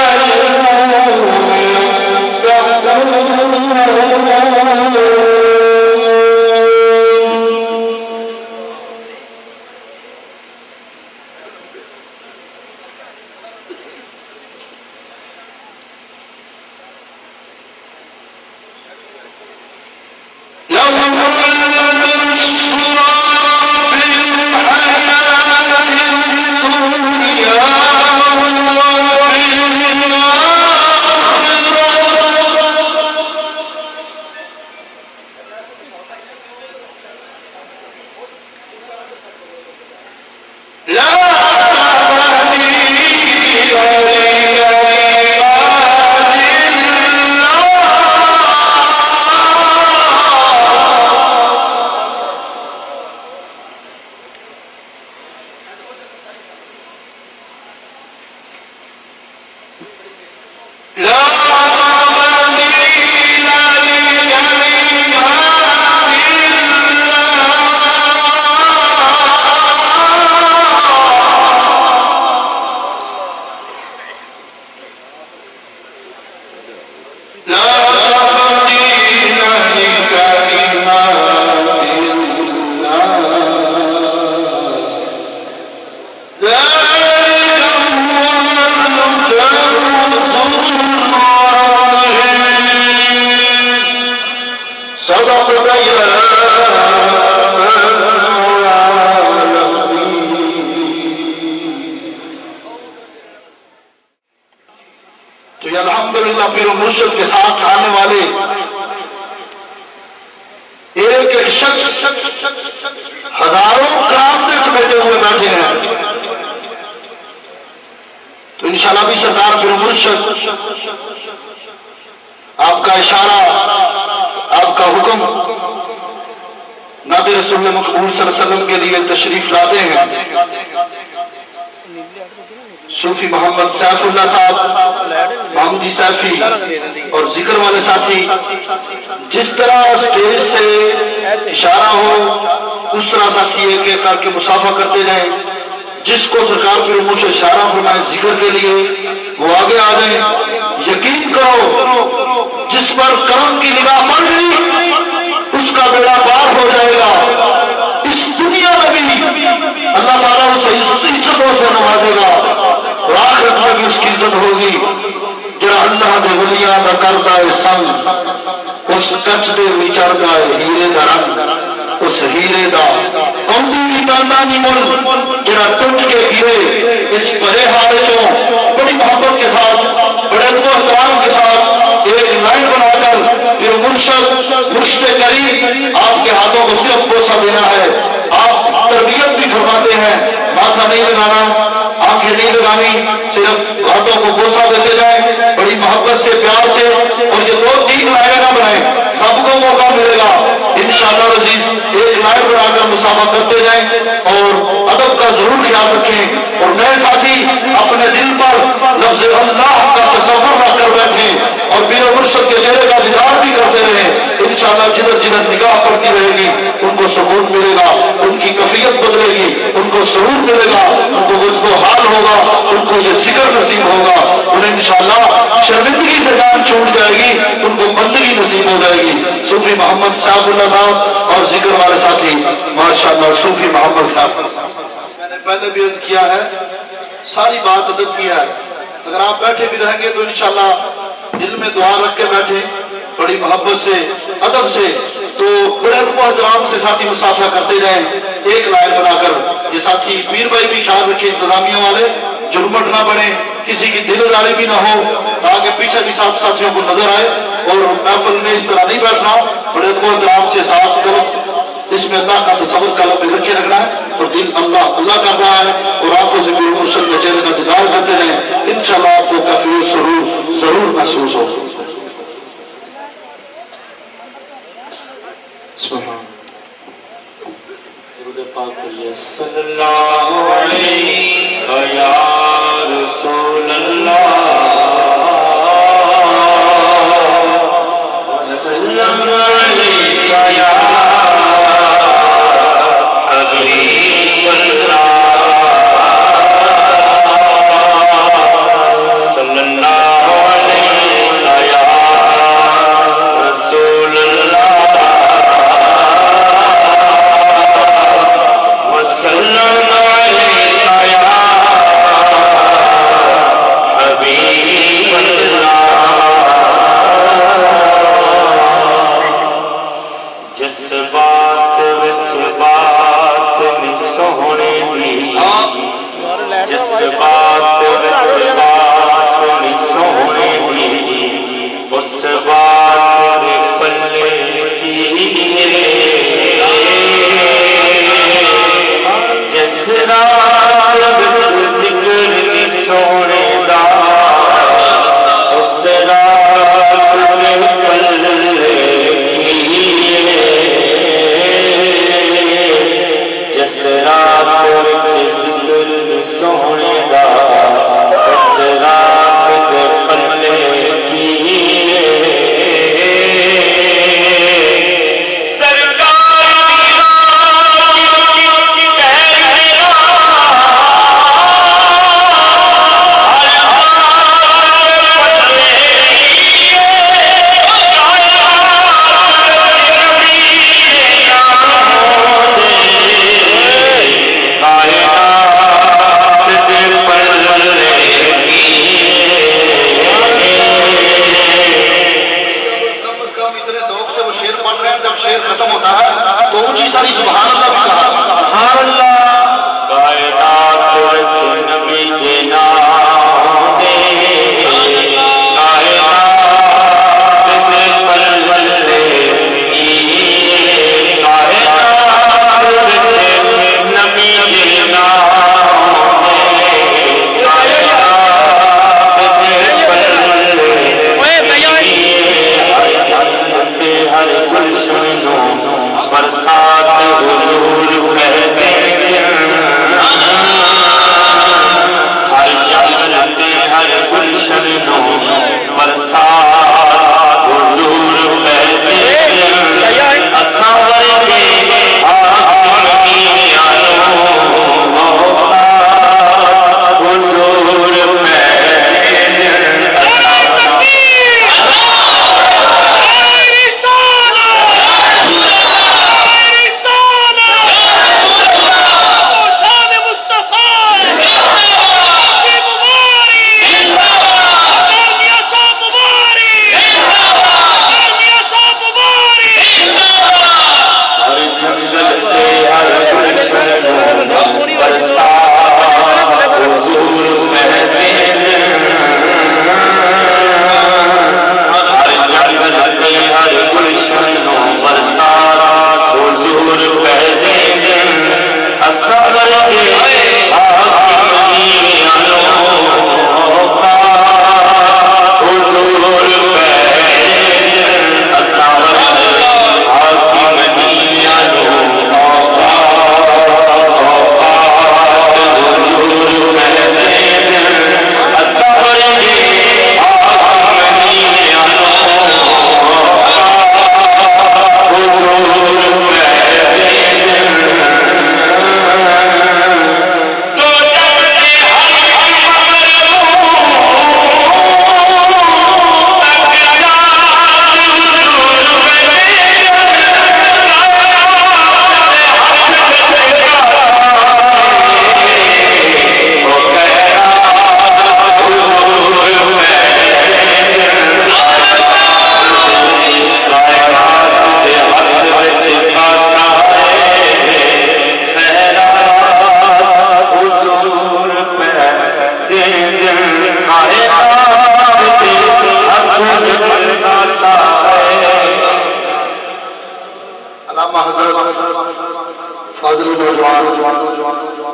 بیٹھے ہیں تو انشاءاللہ بھی سرکار پھر مرشد آپ کا اشارہ آپ کا حکم نبی رسول مقبول صلی اللہ علیہ وسلم کے لیے تشریف لاتے ہیں. صوفی محمد سیف اللہ صاحب محمدی سیفی اور ذکر والے ساتھی جس طرح اسٹیج سے اشارہ ہو اس طرح ساتھی ایک ایک کر کے مسافہ کرتے جائیں. جس کو سرکار پھر منہ سے اشارہ فرمائے ذکر کے لیے وہ آگے آ جائیں. یقین کرو جس پر کرم کی نگاہ پڑ گئی اس کا بیڑا پار ہو جائے گا. اس دنیا میں بھی اللہ تعالیٰ اسے عزتوں سے نوازے گا اور آخرت میں بھی اس کی عزت ہوگی. جڑا اللہ دے ولیاں دا کردا ہے سنگ اس کچ دے وچ چڑھدا ہے ہیرے دا رنگ اس ہیرے دا کمبی بھی تاندا نہیں مل جڑا ٹوٹ کے گرے. اس بڑے حال چوں بڑی محبت کے ساتھ بڑے ادب و احترام کے ساتھ ایک لائن بنا کر پھر مرشد کریم آپ کے ہاتھوں کو صرف بوسہ دینا ہے. آپ تربیت بھی فرماتے ہیں ماتھا نہیں لگانا آنکھیں نہیں لگانی صرف ہاتھوں کو بوسہ دیتے جائیں بڑی محبت سے پیار سے. اور یہ 2-3 لائنیں نہ بنائیں سب کو موقع ملے گا انشاءاللہ عزیز. ایک لائن بنا کر مسافہ کرتے جائیں اور ادب کا ضرور خیال رکھیں. اور نئے ساتھی اپنے دل پر لفظ اللہ کا تصور نہ کر بیٹھیں اور بیر مرشد کے چہرے کا دیدار بھی کرتے رہیں. انشاءاللہ جدھر جدھر نگاہ پڑتی رہے گی ان کو سکون ملے گا, ان کی کیفیت بدلے گی, ان کو سرور ملے گا, ان کو وجد و حال ہوگا, ان کو یہ ذکر نصیب ہوگا. انہیں انشاءاللہ شرمندگی سے جان چھوٹ جائے گی, ان کو بندگی نصیب ہو جائے گی. صوفی محمد صاحب اللہ صاحب اور ذکر والے ساتھی ماشاءاللہ صوفی محمد صاحب. میں نے پہلے بھی عرض کیا ہے ساری بات ادب کی ہے. اگر آپ بیٹھے بھی رہیں گے تو انشاءاللہ دل میں دعا رکھ کے بیٹھے بڑی محبت سے ادب سے تو بڑے ادب و احترام سے ساتھی مسافہ کرتے جائیں ایک لائن بنا کر. یہ ساتھی پیر بھائی بھی خیال رکھیں انتظامیہ والے جرمٹ نہ بنے کسی کی دل داری بھی نہ ہو تاکہ پیچھے بھی ساتھیوں کو نظر آئے. اور محفل میں اس طرح نہیں بیٹھنا بڑے ادب و احترام سے ساتھ کرو. اس میں اللہ کا تصور کا لب رکھ کے رکھنا ہے اور دل اللہ اللہ کر رہا ہے اور آپ کو ذکر مرشد کے چہرے کا دیدار کرتے رہیں. انشاءاللہ آپ کو کافی سرور ضرور محسوس ہو. صلی اللہ علیہ یا رسول اللہ وسلم علیہ یا حبیب اللہ صلی اللہ علیہ یا رسول اللہ وسلم علیہ یا حبیب اللہ. جس بات وچ بات میں سونے دی جس بات وچ بات میں سونے دی اس بات دے پلے کی جس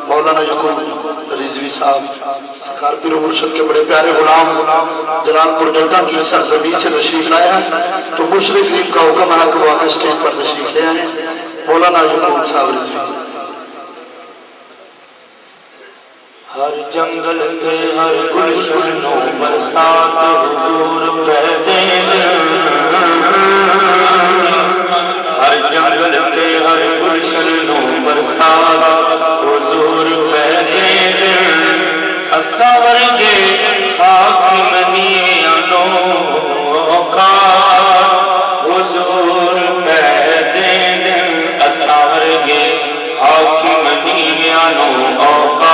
مولانا یعقوب رضوی صاحب سرکار پیر و مرشد کے بڑے پیارے غلام جلال پور ڈلٹا کی سرزمین سے تشریف لائے ہیں، تو مشرف لیگ کا حکم ہے کہ وہ آگے اسٹیج پر تشریف لے آئیں۔ مولانا یعقوب صاحب رضوی۔ ہر جنگل کے ہر گلشنوں برسات حضور کہتے ہیں، ہر جنگل کے ہر گلشنوں برسات حضور کہتے ہیں، اصور کے حاکم نیانوں کا حضور کہتے ہیں، اصور کے حاکم نیانوں کا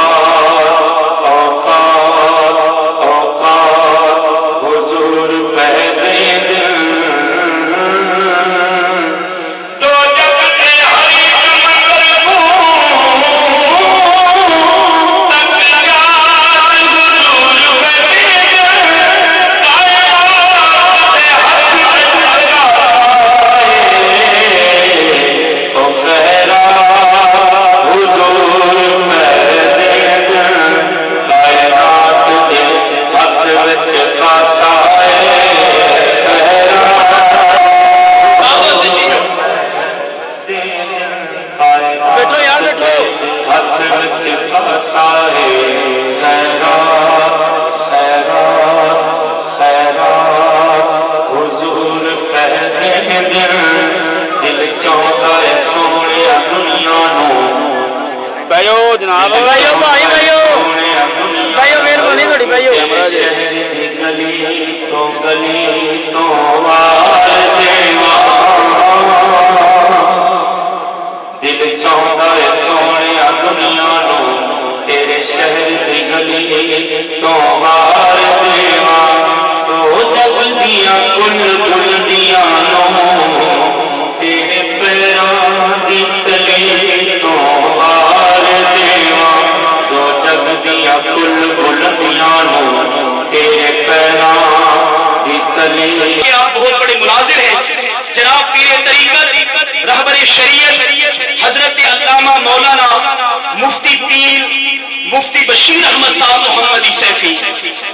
مفتی بشیر احمد صاحب محمدی سیفی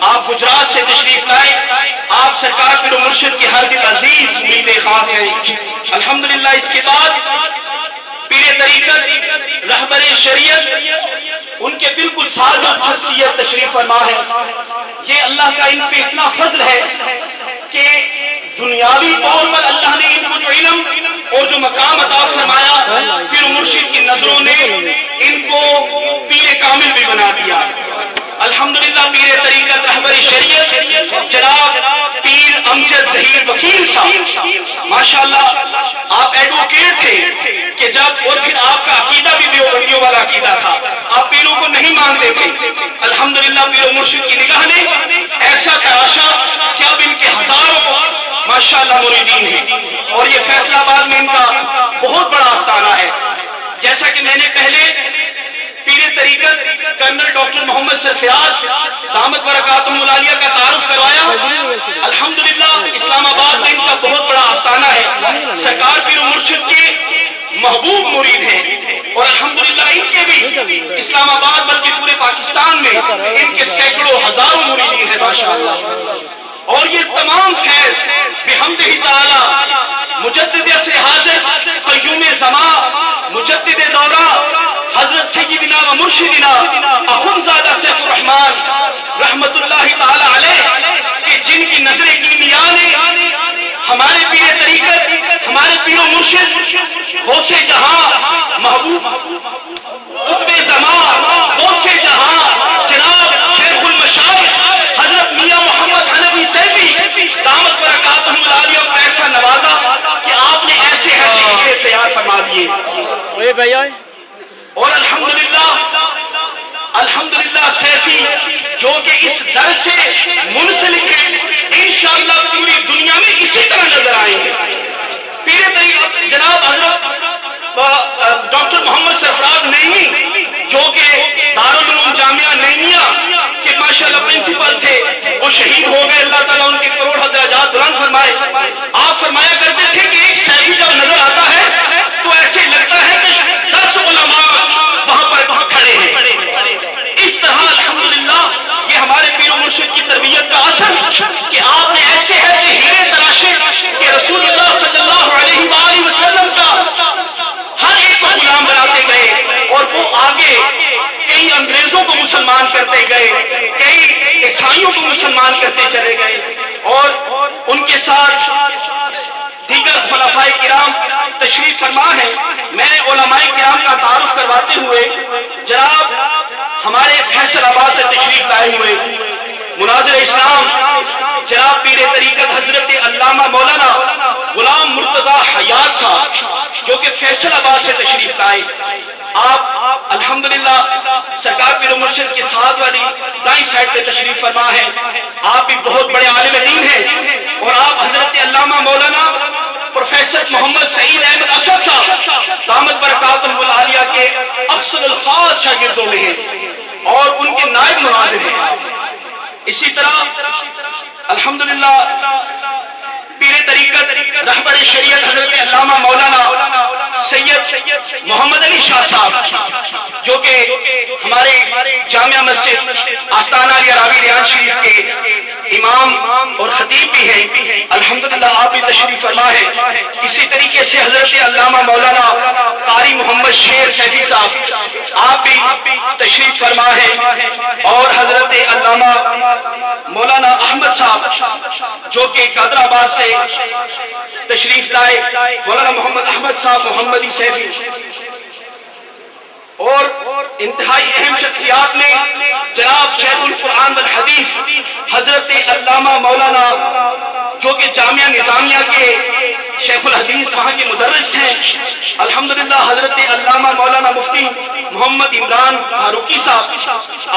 آپ گجرات سے تشریف لائے، آپ سرکار پیر و مرشد کی ہر دل عزیز امید خاص ہیں۔ الحمدللہ اس کے بعد پیر طریقت رہبر شریعت ان کے بالکل سابق شخصیت تشریف فرما ہے۔ یہ اللہ کا ان پہ اتنا فضل ہے کہ دنیاوی طور پر اللہ نے ان کو جو علم اور جو مقام عطا فرمایا، پیر و مرشد کی نظروں نے ان کو پیر کامل بھی بنا دیا۔ الحمدللہ پیر طریقت رہبر شریعت جناب پیر امجد ظہیر وکیل صاحب، ماشاءاللہ آپ ایڈوکیٹ تھے کہ جب، اور پھر آپ کا عقیدہ بھی دیوبندیوں والا عقیدہ تھا، آپ پیروں کو نہیں مانتے تھے۔ الحمدللہ پیر و مرشد کی نگاہ نے ایسا تراشا کہ اب ان کے ہزاروں ماشاءاللہ مریدین ہیں، اور یہ فیصل آباد میں ان کا بہت بڑا آستانہ ہے۔ جیسا کہ میں نے پہلے پیر طریقت کرنل ڈاکٹر محمد سرفراز دامت برکاتہم العالیہ کا تعارف کروایا۔ الحمدللہ اسلام آباد میں ان کا بہت بڑا آستانہ ہے، سرکار پیر و مرشد کے محبوب مرید ہیں، اور الحمدللہ ان کے بھی اسلام آباد بلکہ پورے پاکستان میں ان کے سینکڑوں ہزاروں مریدین ہیں ماشاءاللہ۔ اور یہ تمام فیض بحمدہ تعالی مجدد عصر حاضر قیوم زمان مجدد دورہ حضرت سیدنا و مرشدنا اخونزادہ سیف الرحمن رحمت اللہ تعالی علیہ کہ جن کی نظر کیمیا نے ہمارے پیر طریقت، ہمارے پیر و مرشد غوث جہاں محبوب قطب زمان غوث جہاں جناب شیخ المشائخ حضرت میاں محمد حنفی سیفی دامت برکاتہم العالیہ کو ایسا نوازا کہ آپ نے ایسے ایسے تیار فرما دیے۔ اور الحمدللہ سیفی جو کہ اس در سے منسلک ہے، انشاءاللہ پوری دنیا میں اسی طرح نظر آئیں گے۔ پیر طریقت جناب حضرت ڈاکٹر محمد سرفراز نعیمی جو کہ دارالعلوم جامعہ نعیمیہ کے ماشاءاللہ پرنسپل تھے، وہ شہید ہو گئے، اللہ تعالیٰ ان کے کروڑ درجات بلند فرمائے۔ آپ فرمایا کرتے تھے کہ ایک سیفی جب نظر آتا ہے تو ایسے لگتا ہے کہ 10 علماء جو کہ فیصل آباد سے تشریف لائے. آپ الحمدللہ سرکار پیر و مرشد کے ساتھ والی دائیں سائڈ پہ تشریف فرما ہے. آپ بھی بہت بڑے عالم دین ہیں اور آپ حضرت علامہ مولانا پروفیسر محمد سعید احمد اسد صاحب دامت برکاتہ العالیہ کے افضل الخاص شاگردوں میں ہیں اور ان کے نائب مناظر ہیں. اسی طرح الحمدللہ پیر طریقت رہبر شریعت حضرت علامہ مولانا سید محمد علی شاہ صاحب جو کہ ہمارے جامعہ مسجد آستانہ علی راوی ریان شریف کے امام اور خطیب بھی ہیں. الحمدللہ آپ بھی تشریف فرما ہے. اسی طریقے سے حضرت علامہ مولانا قاری محمد شیر سیفی صاحب آپ بھی تشریف فرما ہے اور حضرت علامہ مولانا احمد صاحب جو کہ قادر آباد سے تشریف لائے. مولانا محمد احمد صاحب محمدی سیفی اور انتہائی اہم شخصیات میں جناب شیخ القرآن والحدیث حضرت علامہ مولانا جو کہ جامعہ نظامیہ کے شیخ الحدیث وہاں کے مدرس ہیں. الحمدللہ حضرت علامہ مولانا مفتی محمد عمران فاروقی صاحب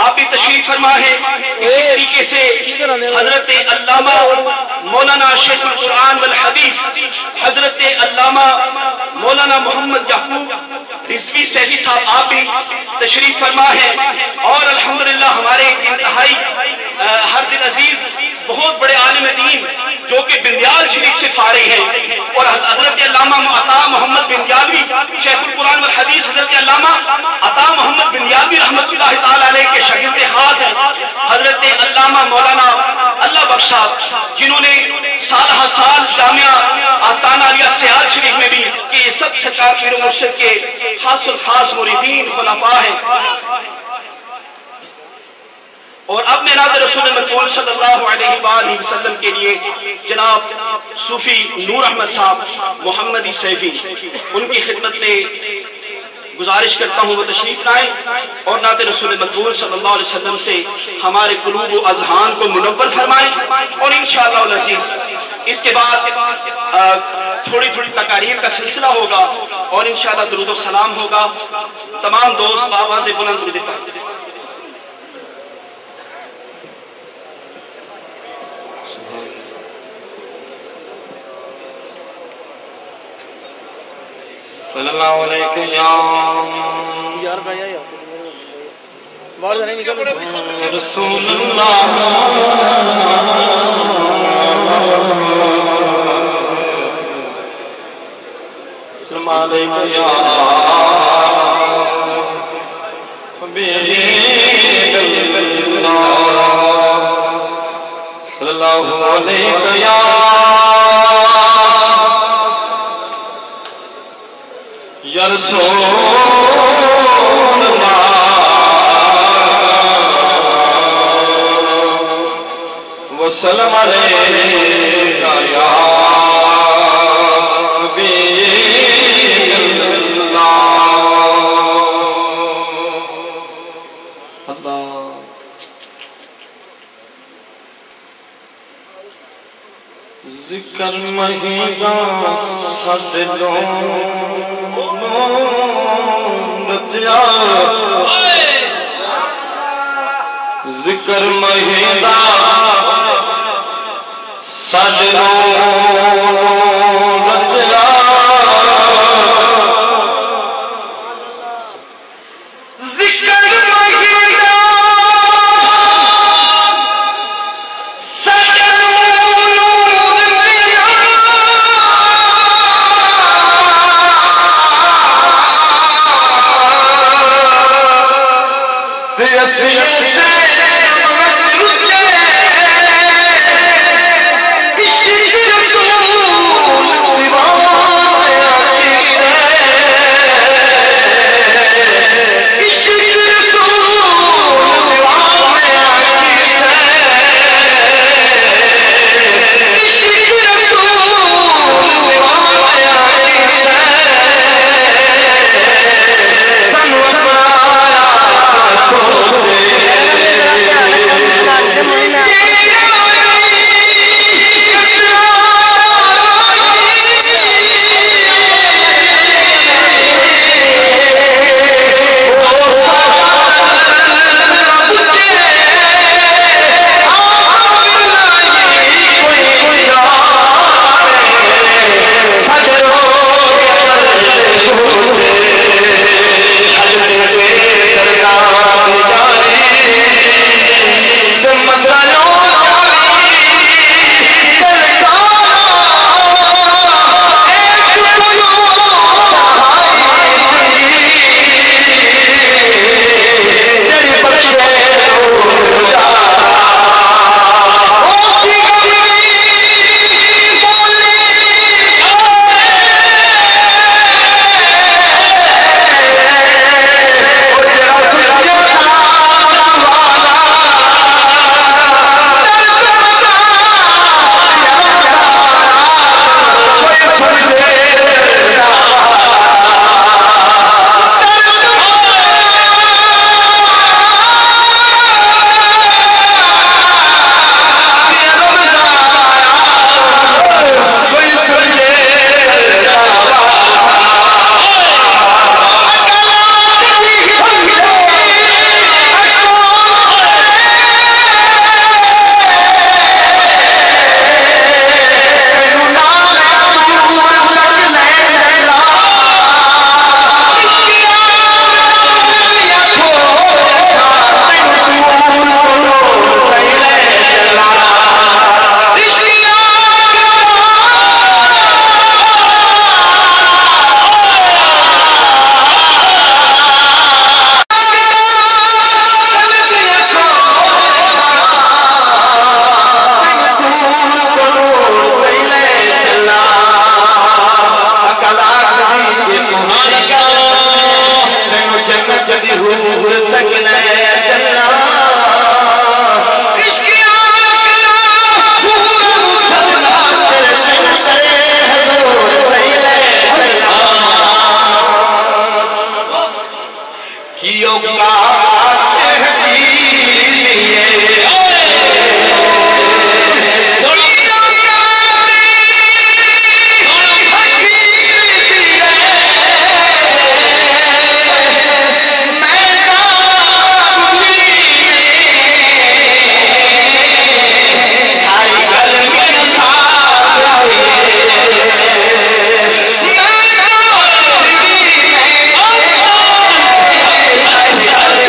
آپ بھی تشریف فرما ہے. اسی طریقے سے حضرت علامہ مولانا شیخ القرآن والحدیث حضرت علامہ مولانا محمد یعقوب رضوی سیفی صاحب آپ بھی تشریف فرما ہے. اور الحمدللہ ہمارے انتہائی ہر دل عزیز بہت بڑے عالم دین جو کہ بندیال شریف سے فارغ ہیں اور حضرت علامہ عطا محمد بندیالوی شیخ القرآن والحدیث حضرت علامہ عطا محمد بندیالوی رحمۃ اللہ تعالی علیہ کے شاگرد خاص ہیں. حضرت علامہ مولانا اللہ بخش صاحب جنہوں نے سال ہر سال جامعہ آستانہ علیہ سیال شریف میں بھی کہ یہ سب سرکار پیر و مرشد کے خاص الخاص مریدین خلفاء ہیں. اور اب میں ناظر رسول مقبول صلی اللہ علیہ وآلہ وسلم کے لیے جناب صوفی نور احمد صاحب محمدی سیفی ان کی خدمت میں گزارش کرتا ہوں وہ تشریف لائیں اور نعت رسول مقبول صلی اللہ علیہ وسلم سے ہمارے قلوب و اذہان کو منور فرمائیں. اور انشاءاللہ العزیز اس کے بعد تھوڑی تھوڑی تقاریر کا سلسلہ ہوگا اور انشاءاللہ درود و سلام ہوگا. تمام دوست بآواز بلند درود پاک. صلی اللہ علیہ یار بھائی رسول اللہ سلام علیکہ یا حبیب اللہ صلی اللہ علیہ یا یا رسول اللہ وسلم علیکہ یا حبیب اللہ. ذکر مہینہ صد ذکر مہینہ صدروں رضا ذکر مہینہ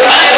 Hey!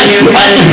Bye.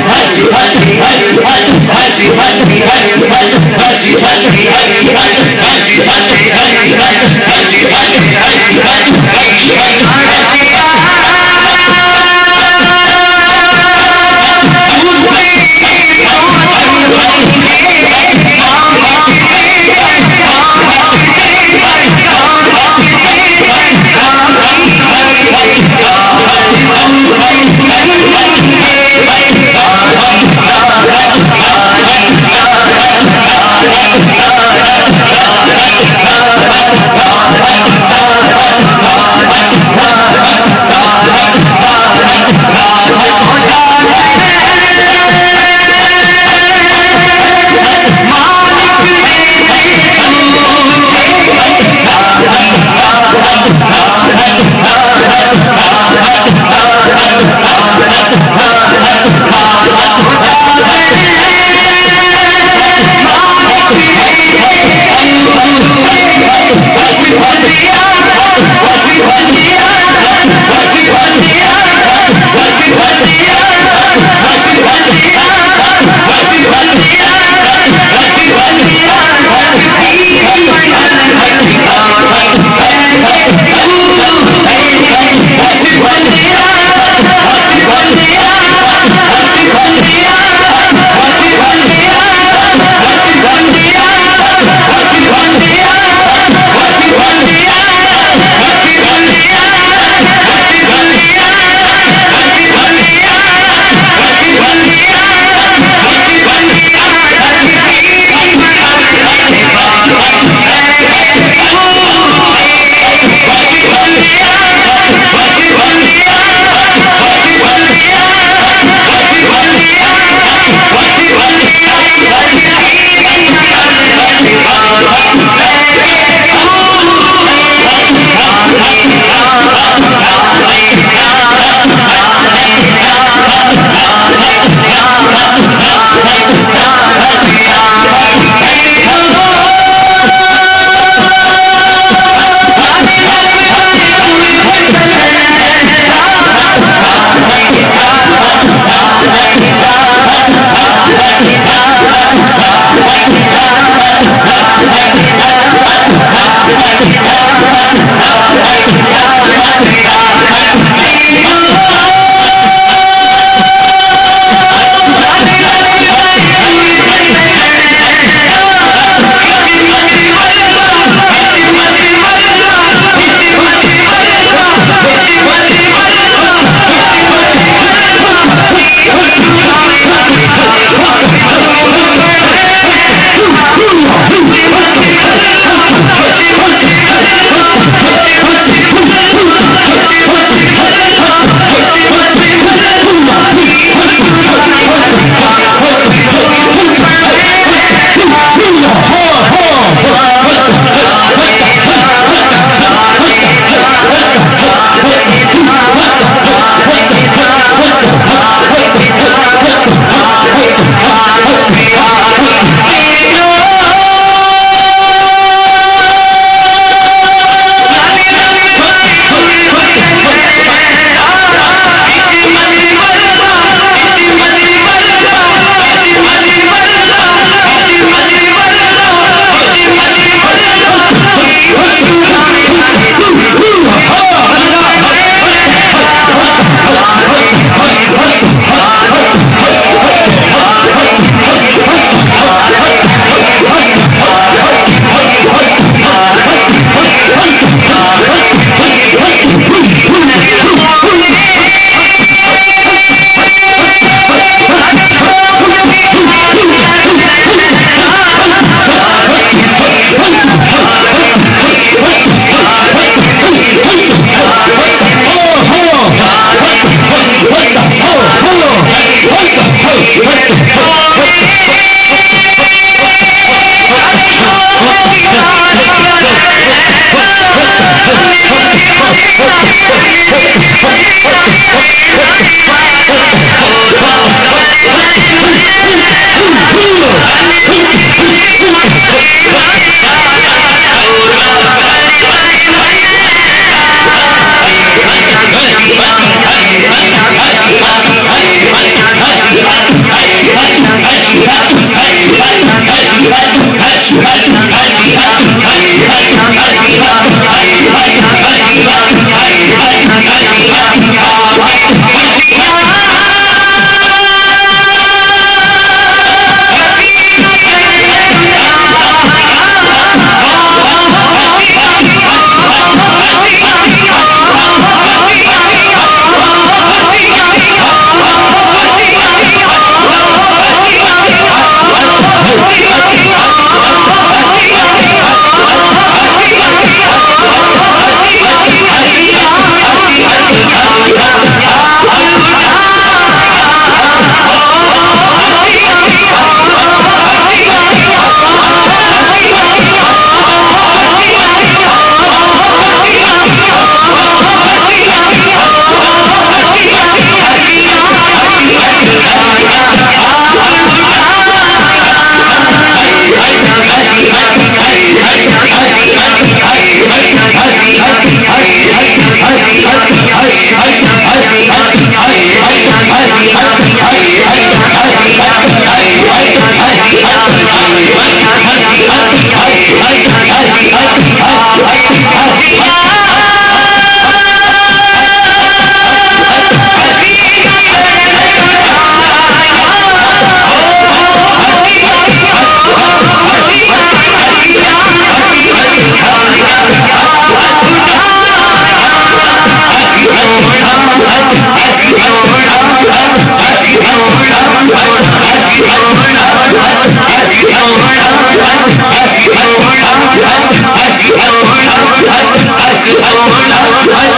Oh,